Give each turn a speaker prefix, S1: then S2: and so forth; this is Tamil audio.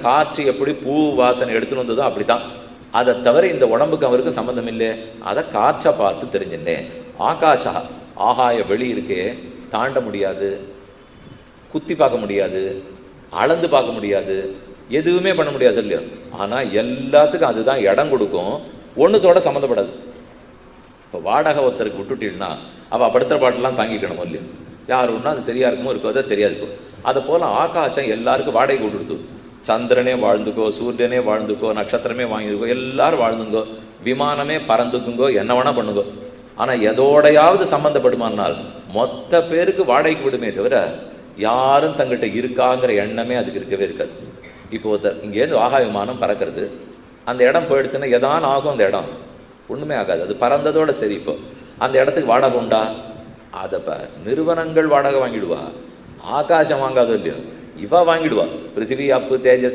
S1: காற்று எப்படி பூ வாசனை எடுத்துன்னு வந்ததோ அப்படித்தான். அதை தவிர இந்த உடம்புக்கு அவருக்கு சம்மந்தம் இல்லை. அதை காற்றை பார்த்து தெரிஞ்சுட்டேன். ஆகாஷா, ஆகாய வெளி இருக்கே, தாண்ட முடியாது, குத்தி பார்க்க முடியாது, அளந்து பார்க்க முடியாது, எதுவுமே பண்ண முடியாது இல்லையோ. ஆனால் எல்லாத்துக்கும் அதுதான் இடம் கொடுக்கும், ஒன்றுத்தோட சம்மந்தப்படாது. இப்போ வாடகை ஒருத்தருக்கு விட்டுட்டீங்கன்னா அவள் படுத்துகிற பாட்டெல்லாம் தாங்கிக்கணுமோ இல்லையோ. யார் ஒன்றா அது சரியாக இருக்குமோ இருக்கோ தெரியாது இருக்கும். அதை போல் ஆகாசம் எல்லாருக்கும் வாடகை கொடுத்துடுது. சந்திரனே வாழ்ந்துக்கோ, சூரியனே வாழ்ந்துக்கோ, நட்சத்திரமே வாங்கிருக்கோ, எல்லாரும் வாழ்ந்துங்கோ, விமானமே பறந்துக்குங்கோ, என்ன வேணால் பண்ணுங்கோ. ஆனால் எதோடையாவது சம்மந்தப்படுமானால் மொத்த பேருக்கு வாடகைக்கு விடுமே தவிர யாரும் தங்கிட்ட இருக்காங்கிற எண்ணமே அதுக்கு இருக்கவே இருக்காது. இப்போ ஒருத்தர் இங்கேருந்து ஆகாய விமானம் பறக்கிறது, அந்த இடம் போயிடுத்துன்னா எதான் ஆகும்? அந்த இடம் ஒன்றுமே ஆகாது, அது பறந்ததோட சரி. இப்போ அந்த இடத்துக்கு வாடகை உண்டா? அதை நிறுவனங்கள் வாடகை வாங்கிடுவா, ஆகாசம் வாங்காதோ இல்லையோ, இவ வாங்கிடுவா. பிருத்திவி, அப்பு, தேஜஸ்